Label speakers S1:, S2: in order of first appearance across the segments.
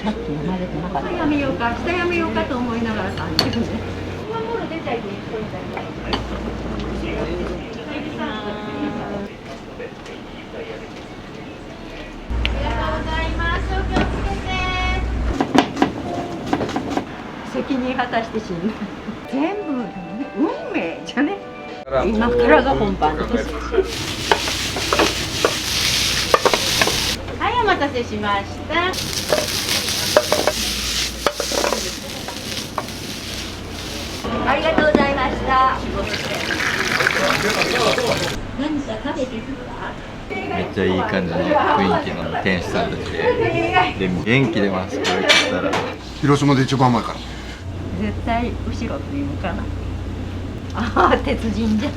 S1: さっき混ぜてなかった。
S2: 下やめようか、下やめようかと思いながら30分ね。ワンボール出ちゃいけない。責任果たして死ぬ。全部運命じゃね。今からが本番です。はい、お待たせしました。ありがとうございました。何か食べてるか？
S3: めっちゃいい感じの雰囲気の店主さんたちで、元気出ます。これ食ったら。
S4: 広島で一番甘いから。
S2: 絶対後ろっていうかな。ああ、鉄人じゃん。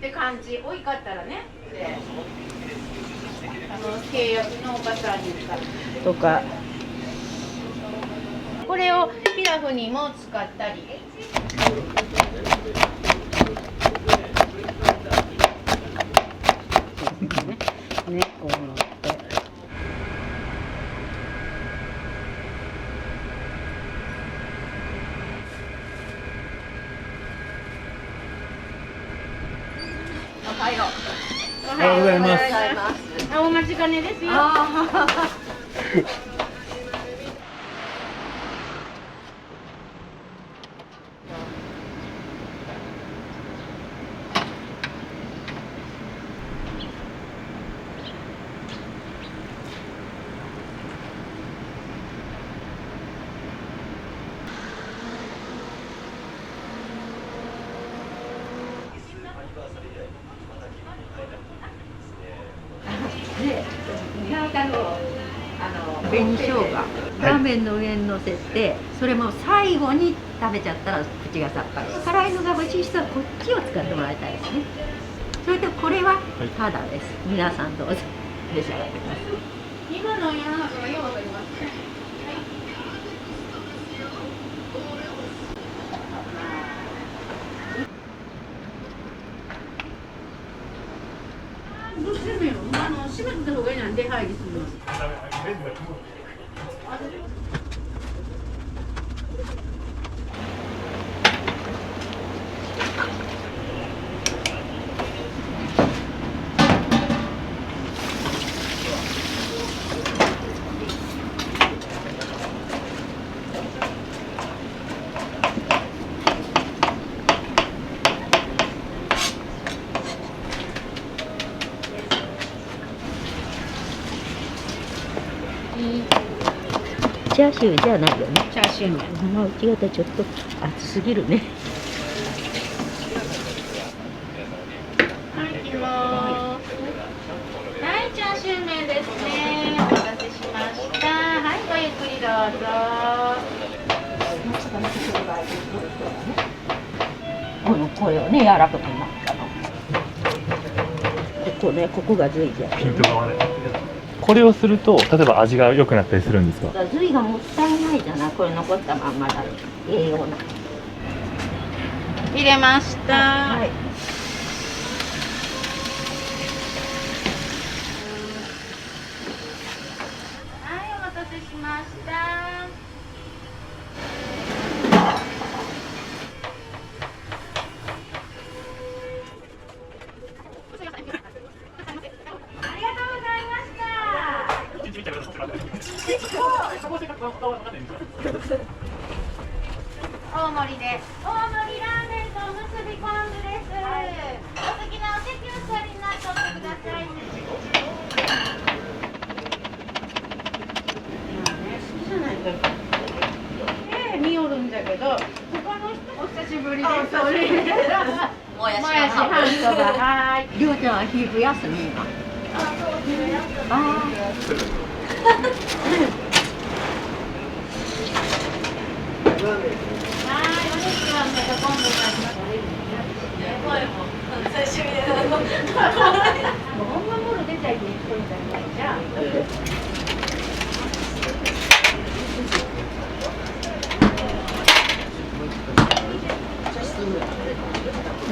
S2: って感じ、多かったらね。で、契約のおばさんにとか、これをピラフにも使ったり。ね、こう乗って。おはよう。
S5: おはようございます。
S2: あ、お待ちかねですよ。で、紅生姜、ラーメンの上に乗せて、それも最後に食べちゃったら口がさっぱり。辛いのが欲しい人はこっちを使ってもらいたいですね。それでこれはただです。皆さんどうぞ召し上がってください。今の世の中がよくわかりますね。どうするのよ。閉めてた方がいいなんで出入りするの。チャーシューじゃないよね。チャーシュー麺。うちがちょっと熱すぎるね。はい、行きます。はい、チャーシュー麺ですね。お待たせしました。はい、ごゆっくりどうぞ。これをね、柔らかくなったの。ここが髄じゃん。
S5: ピントが合わない。これをすると、例えば味が良くなったりするんですか？
S2: 髄がもったいないじゃない。これ残ったまんまだ。栄養な。入れました。はい。はい、お待たせしました。大盛りで、大盛りラーメンとおむすびポン酢です。はい、もやし半そば、はい。りょうちゃんは昼休み今。ああ。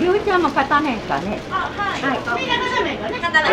S2: りょうちゃんも片面かね。はい。みんな片面かね。片面。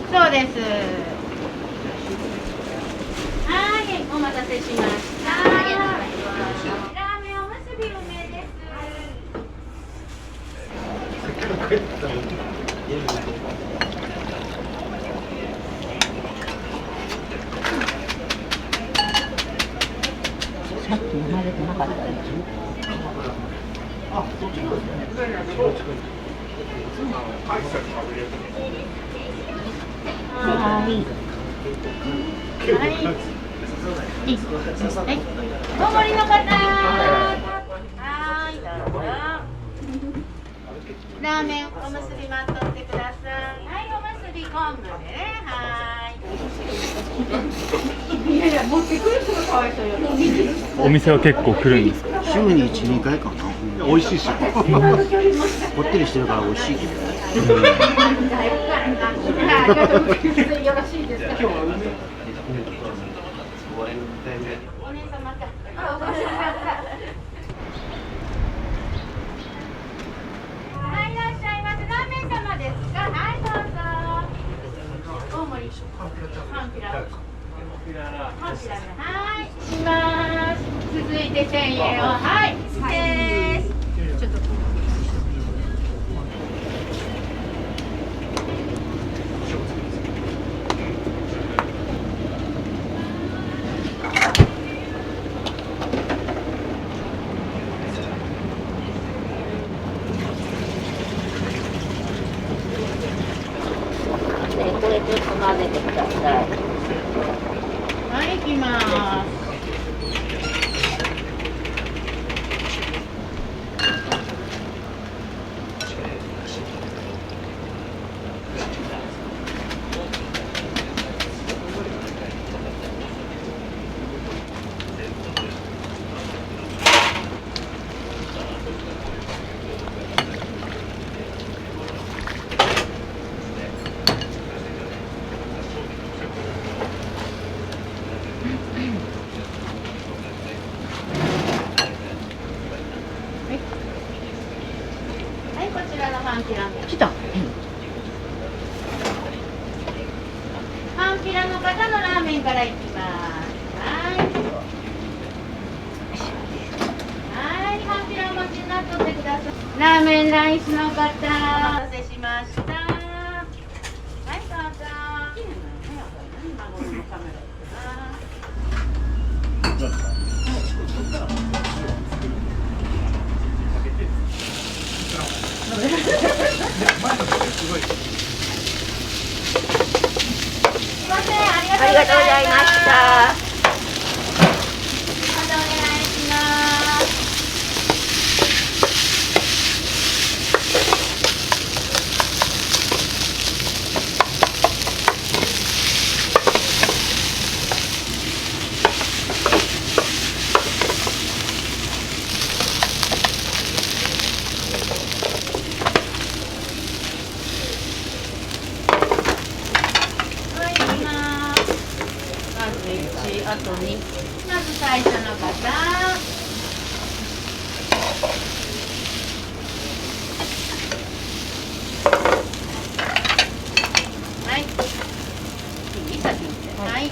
S2: そうです。はい、お待たせしました。ラーメンおむすび梅です。さっき生まれてなかったね。はい。大盛りの方。はい、どうぞ。ラーメンおむすび待っとってください。はい、おむすび昆布でね。はい。いやいや、持ってくる人がかわいそうよ。
S5: お店は結構来るんですか？
S1: 週に1、2回かな。美味しいし。こってりしてるから美味しいけど。
S2: よろしいですか。お姉様か。はい、いらっしゃいます。ラーメン様ですか。はい、どうぞ。大盛り。半ピラ。半ピラね。はい、します。続いて1000円を。はい、です。ちょっと。これちょっと混ぜてください。はい、行きます。はい、こちらの半ピラ。来た。半ピラの方のラーメンからいきます。はい。はい、半ピラお待ちになっとってください。ラーメンライスの方、お待たせしました。はい、どうぞ。ありがとうございました。またお願いします。1、あと2。まず最初の方。はい。いい先に。はい。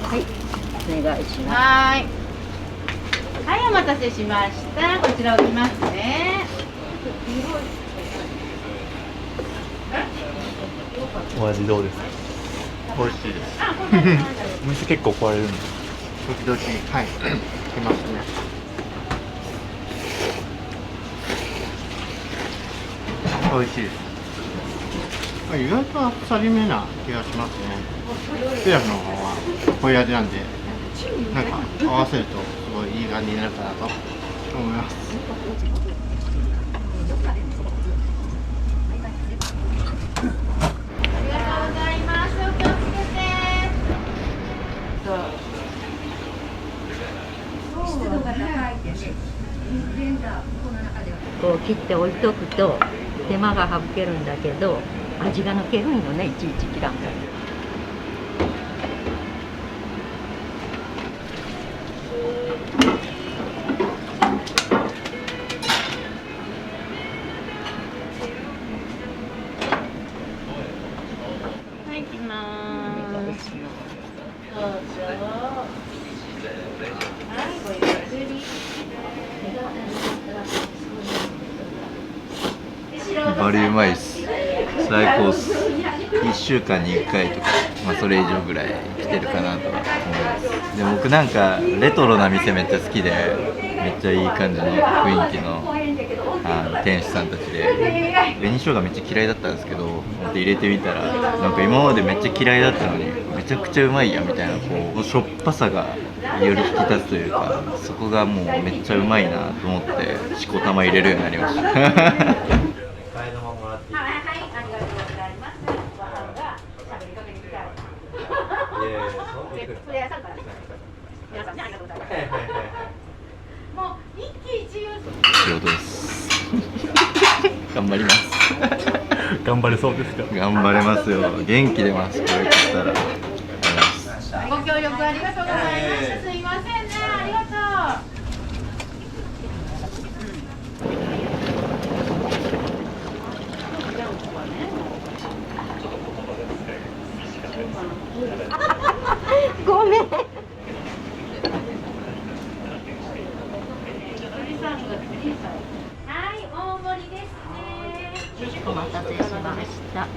S2: はい。お願いします。はい。はい、お待たせしました。こちら置きますね。
S5: お味どうですか？
S3: 美味しいです。
S5: お店結構来られるんですか？
S3: 時々、はい、来ますね。美味しいです。意外とあっさりめな気がしますね。ピラフの方はこういう味なんで、なんか合わせるとすごいいい感じになるかなと思います。
S2: こう切って置いとくと手間が省けるんだけど味が抜けるんよね、いちいち切らんから。はい、行きまーす。どうぞ。はい、ごゆっくり。
S3: バリうまいっす。最高っす。1週間に1回とか、それ以上ぐらい来てるかなとは思います。で、僕なんかレトロな店めっちゃ好きで、めっちゃいい感じの雰囲気の店主さんたちで、紅生姜めっちゃ嫌いだったんですけど、入れてみたらなんか今までめっちゃ嫌いだったのにめちゃくちゃうまいやみたいな、こうしょっぱさがより引き立つというか、そこがもうめっちゃうまいなと思ってしこたま入れるようになりました。仕事です。頑張ります。
S5: 頑張れそうですか？
S3: 頑張れますよ。元気出ます。これ食ったら。
S2: ご協力ありがとうございました。すいませんね、ありがとう。ごめん。はい、大盛りですね。お待たせしました。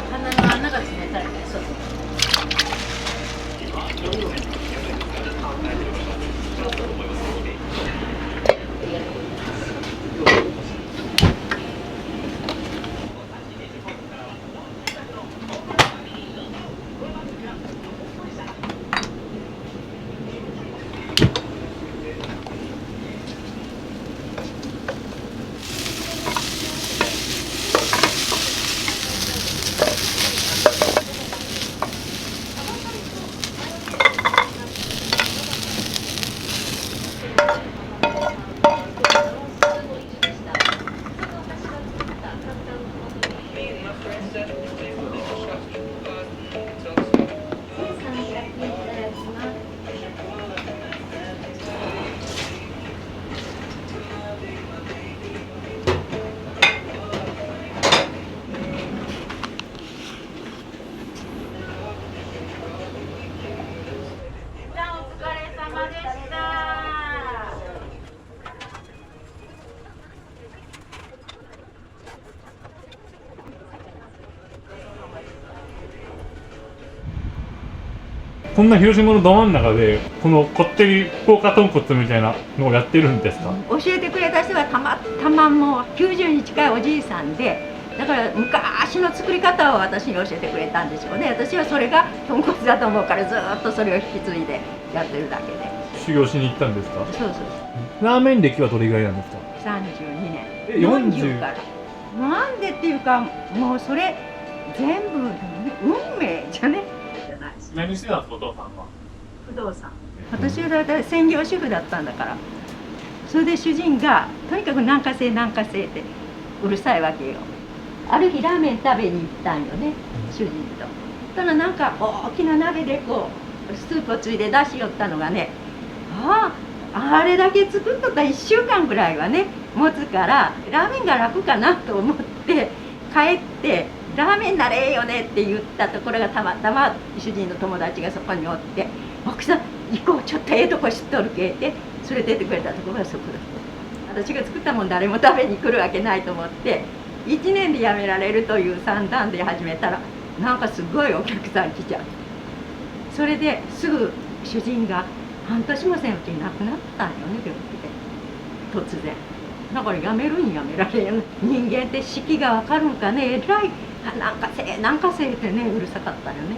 S2: 鼻の穴が冷たいね。そうそう。
S5: こんな広島のど真ん中でこのこってり福岡豚骨みたいなのをやってるんですか？
S2: 教えてくれた人がたまたまもう90に近いおじいさんで、だから昔の作り方を私に教えてくれたんでしょうね。私はそれが豚骨だと思うからずっとそれを引き継いでやってるだけで。
S5: 修行しに行ったんですか？
S2: そうそう
S5: ラーメン歴はどれぐらいなんですか？
S2: 32年。
S5: え
S2: 40から。なんでっていうか、もうそれ全部運命じゃね。
S5: 何してたんですか、お父さんは？
S2: 不動産。私はだいたい専業主婦だったんだから。それで主人がとにかく南下せってうるさいわけよ。ある日ラーメン食べに行ったんよね、主人と。そしたらなんか大きな鍋でこうスープをついで出しよったのがね、あれだけ作っとったら1週間ぐらいはね持つからラーメンが楽かなと思って帰って「ラーメンなれよね」って言ったところがたまたま主人の友達がそこにおって「奥さん行こう、ちょっとええとこ知っとるけ」って連れてってくれたところがそこだった。私が作ったもん誰も食べに来るわけないと思って1年で辞められるという算段で始めたらなんかすごいお客さん来ちゃう。それですぐ主人が半年もせんうちに亡くなったんよね、病気で突然。だから辞めるんやめられん。人間って四季が分かるんかね、えらいなんかせえってねうるさかったよね。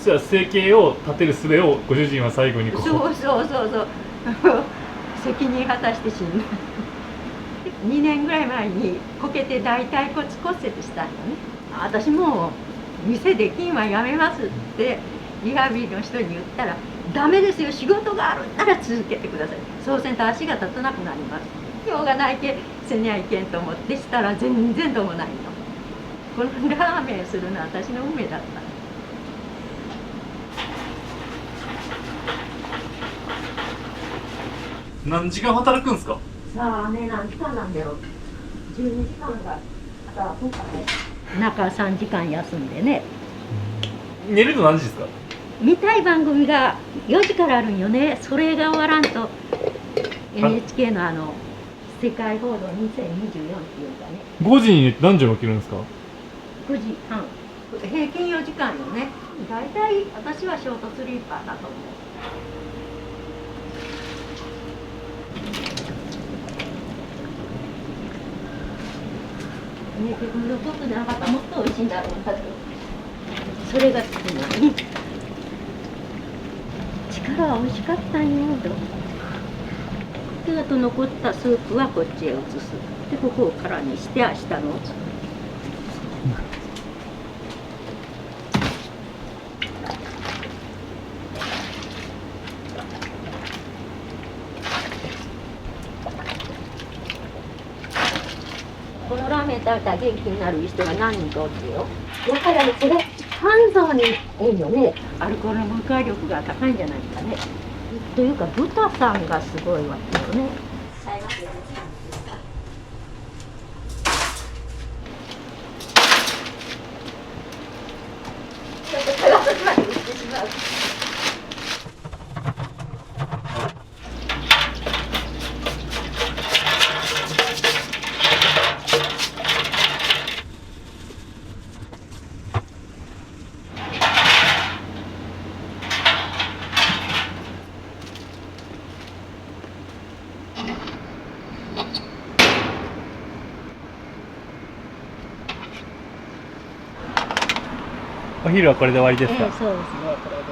S5: じゃあ生計を立てる術をご主人は最後にこう。
S2: そう責任果たして死んだ。2年ぐらい前にこけて大腿骨骨折したんよね。私もう店できんはやめますってリハビリの人に言ったら「ダメですよ、仕事があるなら続けてください。そうせんと足が立たなくなります」。しょうがないけせにゃいけんと思ってしたら全然どうもないの。このラーメンするのは私の運命だった。
S5: 何時間働くんですか？
S2: さあね、何時間なんだろう。12時間があそうかね。中3時間休んでね。
S5: 寝ると何時ですか？
S2: 見たい番組が4時からあるんよね。それが終わらんと NHK の世界報道2024っていうかね。
S5: 5時に何時に起きるんですか
S2: 9時半。平均4時間よね。だいたい私はショートスリーパーだと思う。ね、自分のことでなかったらもっと美味しいんだろうなと。それが好きなのに。力は美味しかったんよと。で、あと残ったスープはこっちへ移す。で、ここを空にして明日のを作る。このラーメン食べたら元気になる人が何人かおってよ。だからこれ肝臓にいいよね。アルコールの分解力が高いんじゃないかね。というか豚さんがすごいわけよね。ちょっと手が先まで打ってしまう。
S5: お昼はこれで終わりですか？
S2: そうですね、これで。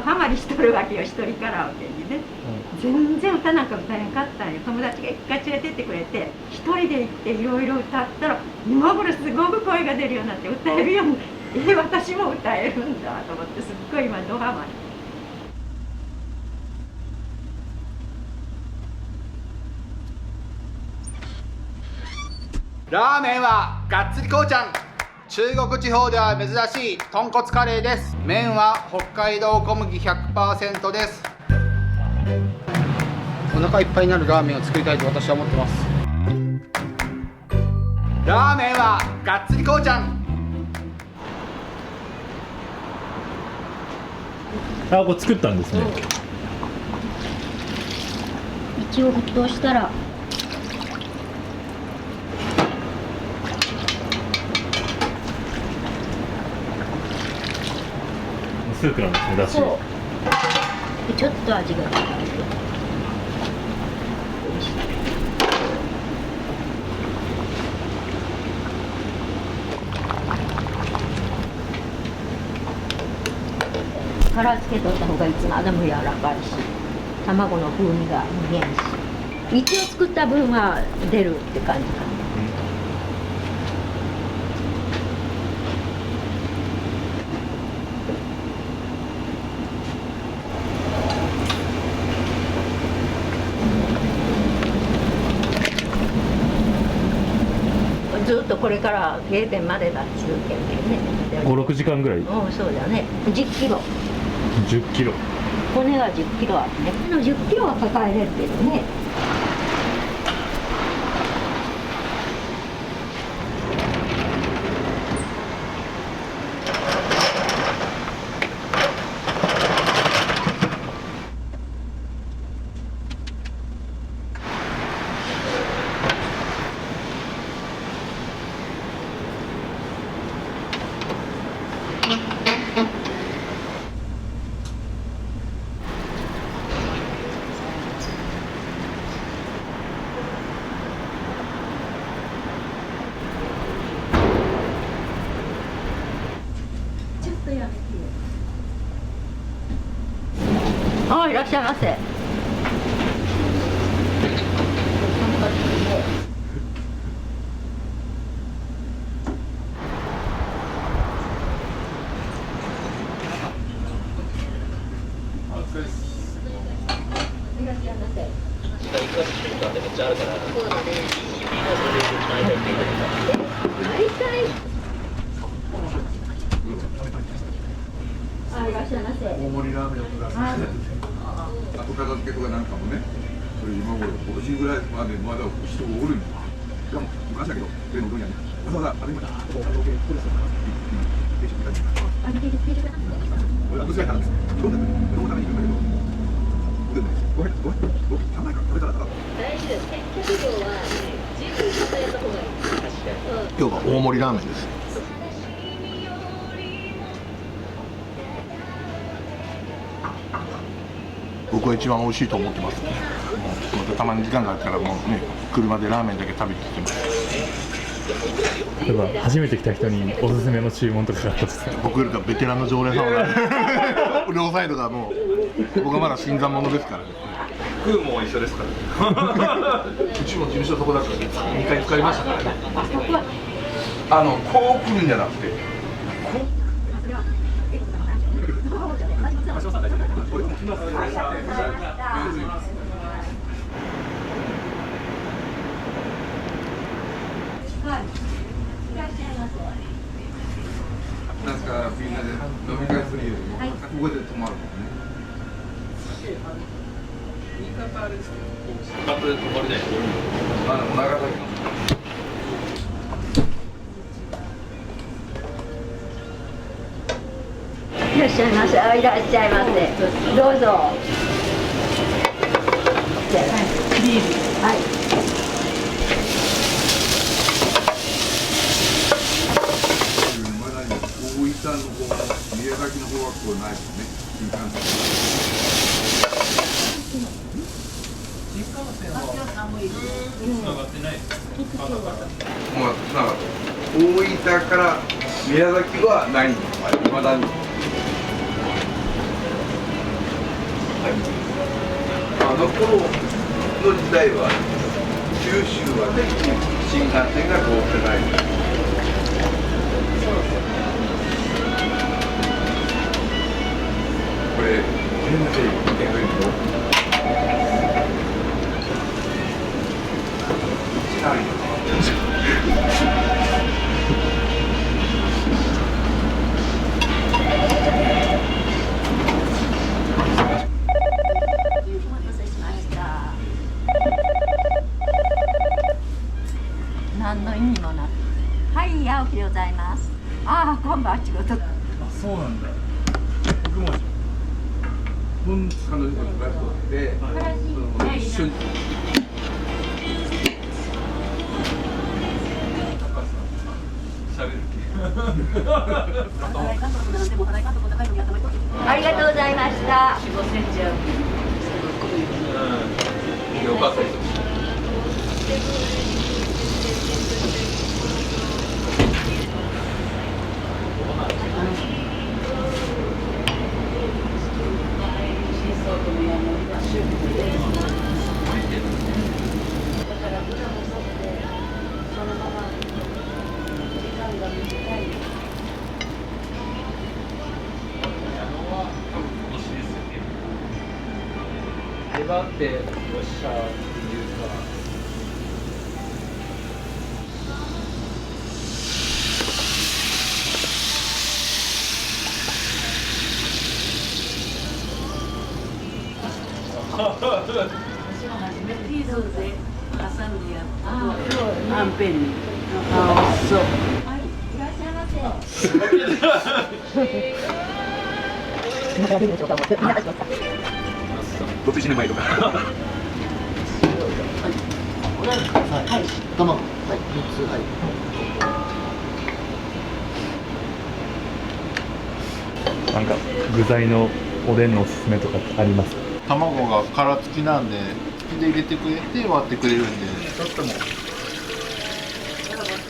S2: ハマりしとるわけよ、一人カラオケにね。全然歌なんか歌えなかったんよ。友達が一回連れてってくれて一人で行っていろいろ歌ったら今頃すごく声が出るようになって歌えるように私も歌えるんだと思ってすっごい今ドハマり。
S4: ラーメンはがっつりこうちゃん。中国地方では珍しい豚骨カレーです。麺は北海道小麦 100% です。お腹いっぱいになるラーメンを作りたいと私は思ってます。ラーメンはがっつりこうちゃん。
S5: あ、これ作ったんですね。
S2: 一応沸騰したら
S5: スープなんですね、だし。
S2: そうでちょっと味が違う。殻つけといた方がいつまでも柔らかいし、卵の風味が逃げんし、一応作った分は出るって感じかな。ずっとこれから閉店までだっちゅうけんね。
S5: 5、6時間ぐらい。
S2: うん、そうだね。10キロ。
S5: 10キロ。
S2: 骨が10キロあるね。10キロは抱えれるけどね。あ、いらっしゃいませ。あ、いらっしゃいませ。
S6: 大盛りラーメンをください。後片付けとかなんかもね、それ今頃今年ぐらいまでまだ人がおるんだ。しかも昔だけど、上のうどん屋にわざわざ食べました。俺は娘なんです。いろんな国、うどんを食べに行くんだけど、うどんね、ごめん、3枚から食べたらただ。
S7: 大事です。結局は自分でやった方がいい。
S4: 今日は大盛りラーメンです。僕は一番美味しいと思ってます。またたまに時間があったらもうね、車でラーメンだけ食べに行ってます。
S5: 例えば初めて来た人におすすめの注文とかがあったとしたら。
S4: 僕よりかベテランの常連さんが両サイドがもう僕はまだ新参者ですからね。
S6: 食うも一緒ですから。うちも事務所そこだから2回使いましたからね。こう来るんじゃなくて。なんかみんなで飲み会するよりも、ここで泊まるもんね。言い方あれですけど、バットで泊まりないと。長崎の。
S2: いらっしゃいませ。あ、いらっしゃいませ。どうぞ。はい。
S6: まだ大分の方、宮崎の方はこうないもんね。新幹線は繋がってない。もう繋がって大分から宮崎はないの。まだに。あの頃の時代は九州はね、新幹線が通ってない。これ全然見てくれると近いよ。
S2: お待たせしました。ますああ今晩仕事
S5: そうなんだ。僕も
S6: 彼女と暮らしてて、一緒に。
S2: ありがとうございました
S3: よかったです。
S8: 出番ってよっしゃっていうか。
S9: はんぺんに。そう。
S2: はいいらっしゃいませ
S6: どっち死ぬ前とか。
S1: はい卵はい3つはい
S5: なんか具材のおでんのおすすめとかってありますか？
S4: 卵が殻付きなんで入れてくれて割ってくれるんで
S3: ちょっともう。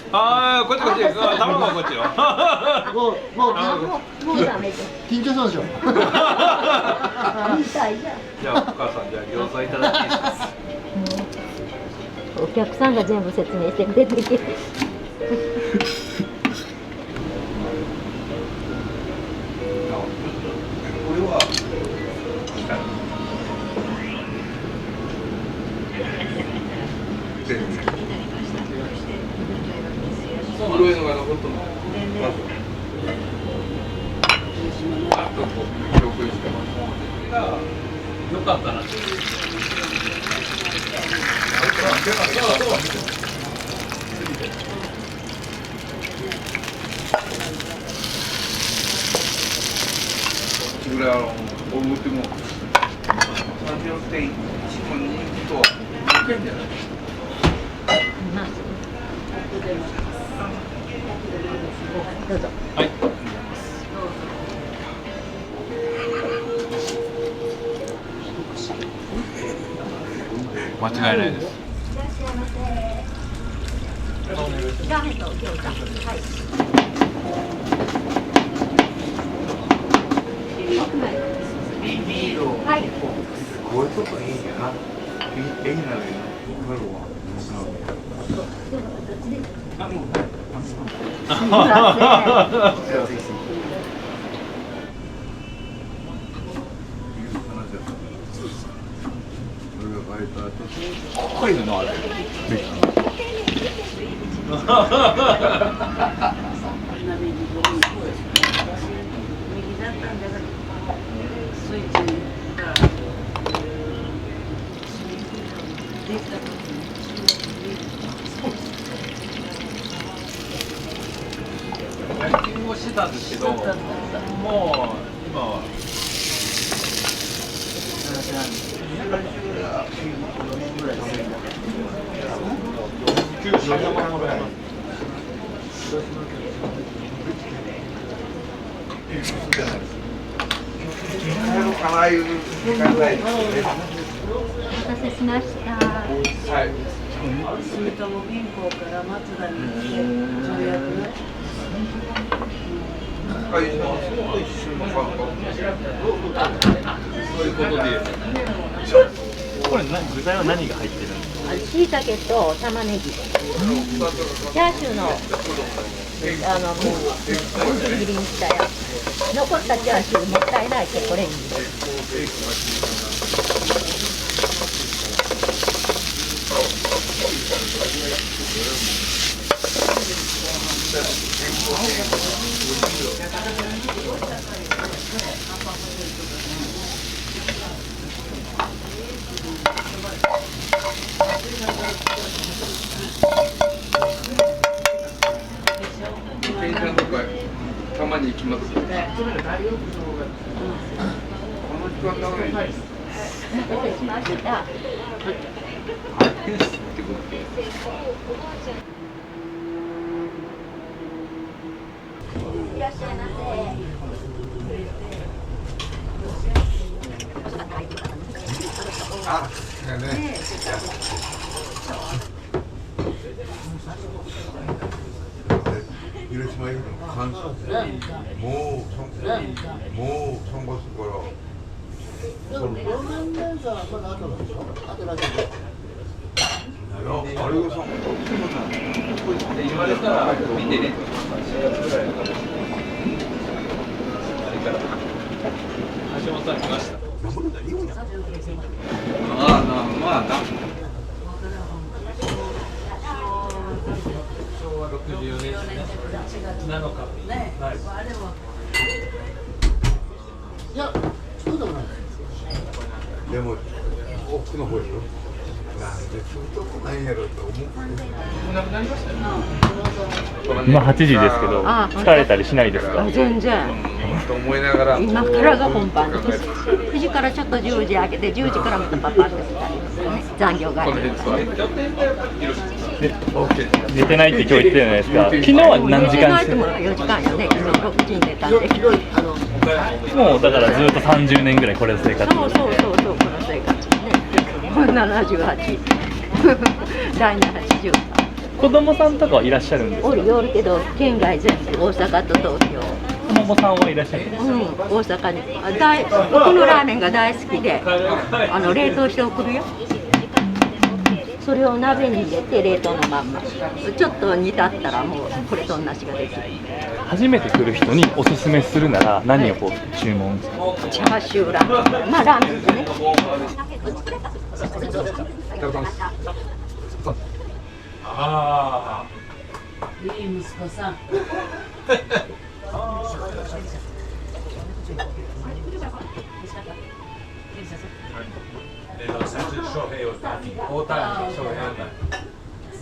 S3: ああ、こっちこっち。卵はこっちよ。
S2: もうダメです
S1: 緊張したでしょ
S2: みたいじゃん
S3: じゃあお母さんじゃあ餃子いただきます。
S2: お客さんが全部説明してくれてる
S6: 黒いのが残ったの。あと横にしてます。
S8: よかったな。
S6: ぐらい思っても30.1の人気と受けんじゃない。
S2: どうぞ
S5: はい。
S3: 間違いないです。
S2: いらっしゃいませラーメンと餃子はいはい
S6: こういうとこいいんやな。絵になるよ。なるわ。
S2: すみません
S3: こういうのある。
S9: 右だったんだからスイッチにからできた時に
S3: 野球をしてたんですけど、もう今は。
S6: ああいう考え。
S2: お待たせしました
S6: はい。
S9: 住友銀行から松田に行って条約
S6: そういうことで。
S5: これ具材は何が入ってるんですか？
S2: しいたけと玉ねぎチャーシューの薄切りにしたやつ残ったチャーシューもったいないけどこれに入れる
S6: 電車のたまに行きます。この時間だね。
S2: お待たせしました。いらっしゃいませ。
S6: あ、ね。広島行くの関西もう参加するから。あれがさ、
S8: 言われたら見てね。4月ぐらいから。橋本さん来ました。まあな。昭和64年7日。
S6: でも奥の方よ。なんでそういうとこないやろと思う。
S5: 今8時ですけど、疲れたりしないですか？
S2: 全然。
S6: と思いながら。
S2: 今からが本番です。9時からちょっと10時開けて、10時からまたパパッとしたりですね。残業が入るからね。
S5: 寝てないって今日言ってたじゃないですか。昨日は何時間
S2: 寝てないとも4時間よね。昨日6時に寝たんで。
S5: もうだからずっと30年ぐらいこれの生活。
S2: そう、この生活ね。78。来年80。
S5: 子供さんとかはいらっしゃるんですか？
S2: おるけど、県外全部、大阪と東京。
S5: 子供さんはいらっしゃるんですか？
S2: 大阪に。僕のラーメンが大好きで、冷凍して送るよ。それを鍋に入れて冷凍のまんま。ちょっと煮立ったらもうこれと同じができる。
S5: 初めて来る人におすすめするなら何をこう注文する？
S2: チャーシューラーメン。まあラーメンですね。
S8: ああ。
S9: いい息子さん。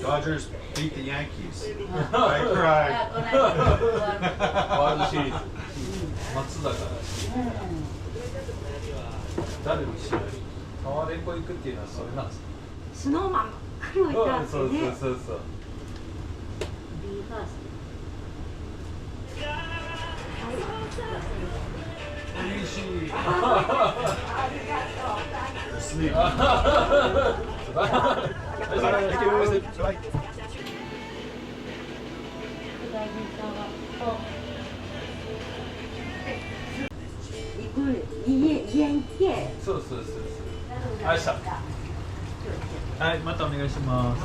S10: Dodgers beat the Yankees. I cried.
S8: ワールドシリーズ。松坂。誰の試合？タワレコ行くっていうのはそれなんですか？
S2: スノーマン黒いター
S8: そう。
S2: ビーファース
S10: 嬉しい。
S8: そう。ありがとうございました。はい、またお願いします。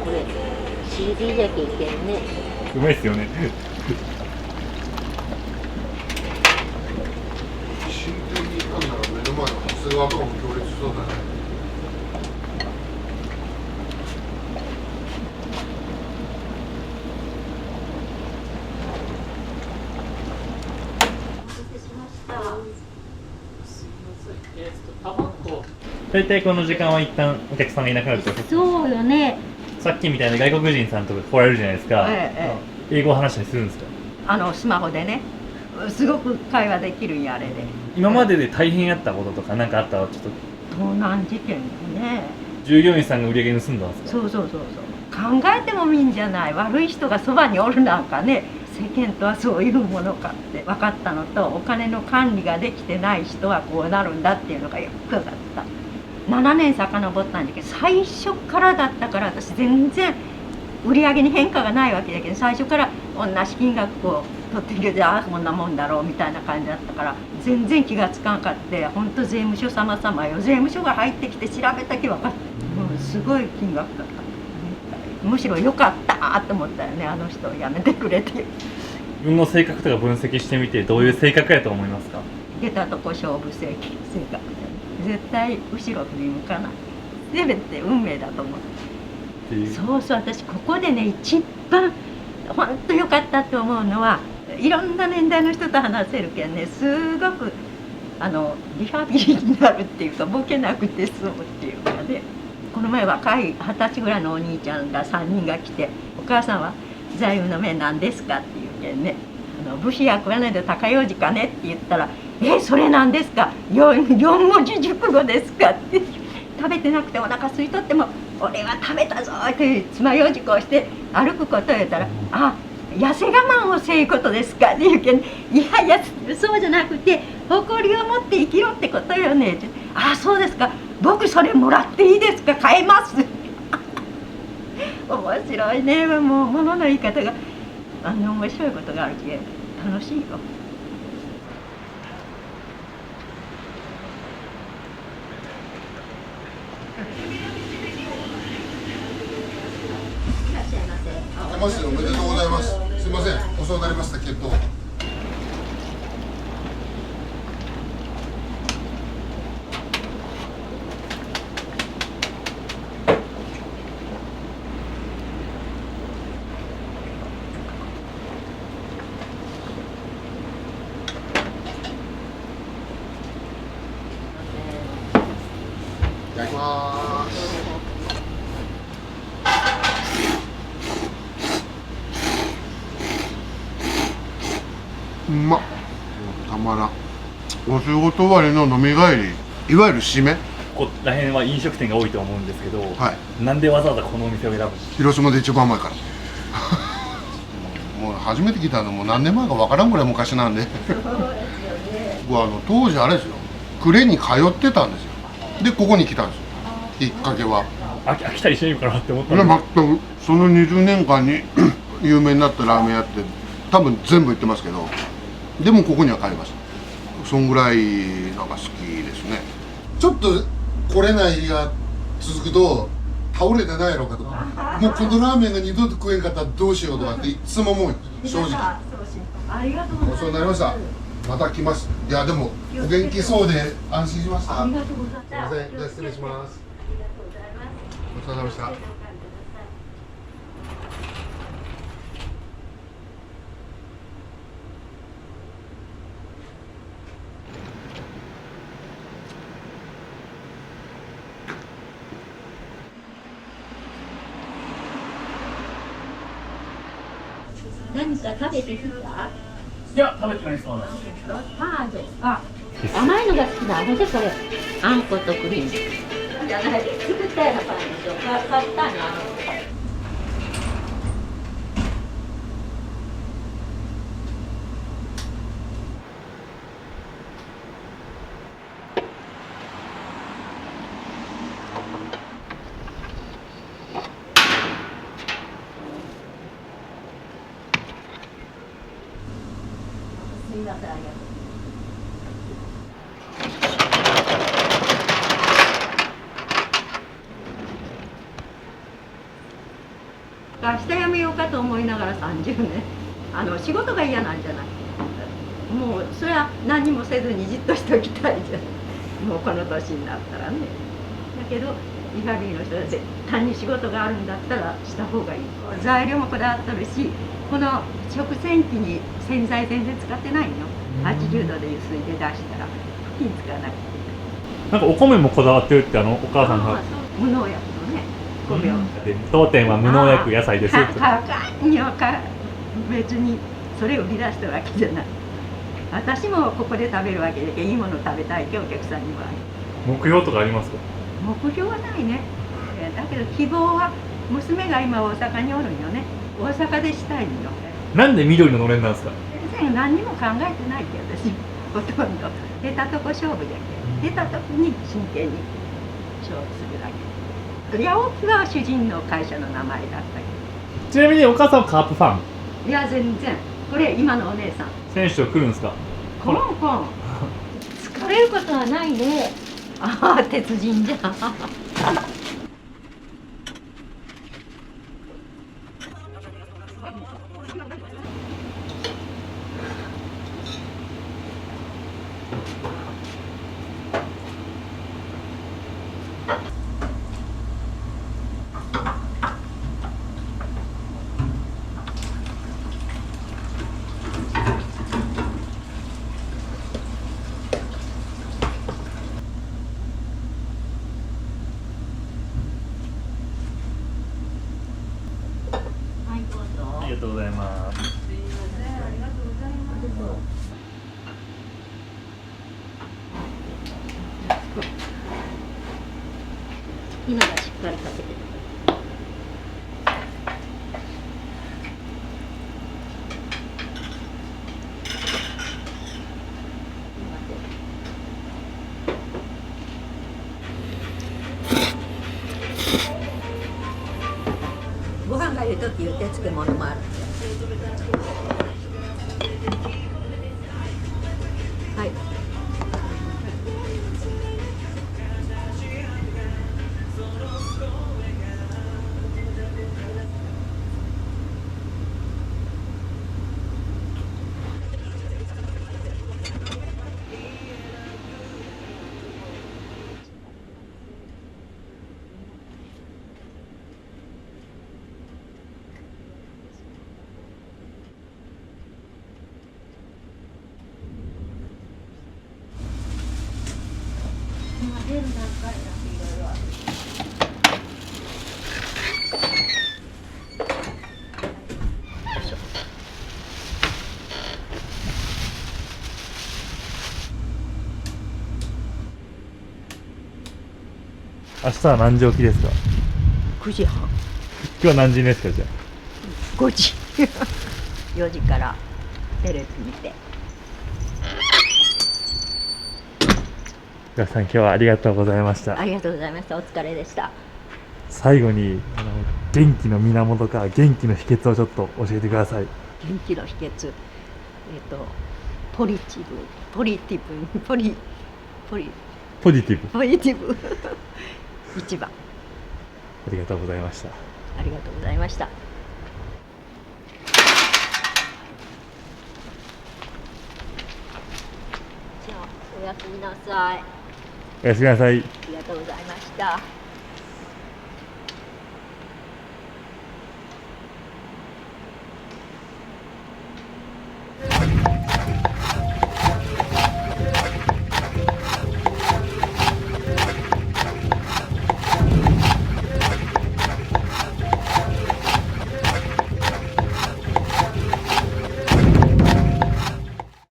S2: これ CD じゃけいけんね。
S5: うまいっすよね。
S6: 真剣に行くんなら目の前の長谷川とかも強烈そうだね。
S5: 大体この時間は一旦お客さんがいなくなるってことですか？
S2: そうよね。
S5: さっきみたいな外国人さんとか来られるじゃないですか。英語を話したりするんですか？
S2: スマホでね。すごく会話できるんやあれで。
S5: 今までで大変やったこととか何かあったらちょっと。
S2: 盗難事件よね。
S5: 従業員さんが売り上げ盗んだんですか？
S2: そう。考えてもみんじゃない。悪い人がそばにおるなんかね。世間とはそういうものかって分かったのと、お金の管理ができてない人はこうなるんだっていうのがよく分かった。7年遡ったんだけど、最初からだったから私全然売り上げに変化がないわけだけど、最初から同じ金額を取ってきて、ああこんなもんだろうみたいな感じだったから全然気がつかんかって、本当税務署様よ、税務署が入ってきて調べたけ分かった。すごい金額だった。むしろ良かったと思ったよね、あの人をやめてくれて。
S5: 自分の性格とか分析してみてどういう性格やと思いますか？
S2: 出たとこ勝負性格で絶対後ろ振り向かない。全て運命だと思う。そう私ここでね一番本当良かったと思うのはいろんな年代の人と話せるけんね、すごくリハビリになるっていうか、ボケなくて済むっていうかね。この前若い20歳ぐらいのお兄ちゃんが3人が来て「お母さんは座右の銘なんですか?」って言うけんね「武士や食わないで高用事かね?」って言ったら「それなんですか 4文字熟語ですか?」って食べてなくてお腹空いとっても「俺は食べたぞ」って爪楊枝をして歩くことを言ったら「あ痩せ我慢をせいうことですか?」って言うけん「いやいやそうじゃなくて誇りを持って生きろってことよね」って「ああそうですか僕それもらっていいですか買えます」面白いね。もう物の言い方が面白いことがあるけ楽しいよ。
S11: おめでとうございます。すみません、遅くなりましたけど。いただきます。うまっ、たまらん。お仕事終わりの飲み帰り、いわゆる締め。
S5: ここら辺は飲食店が多いと思うんですけど、
S11: はい、
S5: なんでわざわざこのお店を選ぶんですか？
S11: 広島で一番前からもう初めて来たのも何年前かわからんぐらい昔なんで僕は当時あれですよ、呉に通ってたんですよ。でここに来たんですよ、きっかけは。
S5: 秋田一緒にいるかなって思ったんです
S11: 全くその20年間に有名になったラーメン屋って多分全部行ってますけど、でもここには帰りました。そんぐらいなんか好きですね。ちょっと来れない日が続くと倒れてないやろうかとか、もうこのラーメンが二度と食えんかったらどうしようとかっていつも思う、正直。
S2: ありがとうございます。
S11: お世話になりました。また来ます。いやでもお元気そうで安心しました。
S2: ありがとうございます。
S11: すみません、じゃあ失礼します。お疲れ様でした。
S2: 何か食べてきた？
S5: いや、食べてないそうなんです。
S2: 甘いのが好きだ。ほんでこれあんことクリームじゃない、作ったようなパンでしょ。買ったのすみません、ありがとう。明日やめようかと思いながら30年仕事が嫌なんじゃない。もうそれは何もせずにじっとしておきたいじゃん、もうこの年になったらね。だけどリハビリの人は絶対に仕事があるんだったらした方がいい。材料もこだわっとるし、この食洗機に洗剤全然使ってないの。80度でゆすいで出したら布巾使わなくていい。
S5: なんかお米もこだわってるってお母さんが。
S2: 無農薬のね米を。
S5: 当店は無農薬野菜ですって。
S2: 別にそれを売り出したわけじゃない。私もここで食べるわけでいいもの食べたいけどお客さんには。
S5: 目標とかありますか？
S2: 目標はないね。だけど希望は娘が今大阪におるんよね。大阪でしたいのよ。
S5: なんで緑ののれんなんですか？
S2: 先生何にも考えてないけど私ほとんど出たとこ勝負じゃけ、出た時に真剣に勝負するだけ。八起は主人の会社の名前だったけど。
S5: ちなみにお母さんはカープファン？
S2: いや全然。これ今のお姉さん。
S5: 選手と来るんですか？
S2: コンコン。疲れることはないね。ああ鉄人じゃん。かりかけて。ご飯がいるとき言って漬物もある。はい。出る段階なんていろいろある。
S5: 明日は何時起きですか
S2: 9時半。
S5: 今日は何時ですかじゃあ
S2: 5時。4時からテレビ見て。
S5: 皆さん今日はありがとうございました。
S2: ありがとうございました。お疲れでした。
S5: 最後に元気の源か元気の秘訣をちょっと教えてください。
S2: 元気の秘訣、ポジティブ、ポジティブ、ポジティブ一番。
S5: ありがとうございました。
S2: ありがとうございました。じゃあおやすみなさい。
S5: おやすみなさい。
S2: ありがとうございました。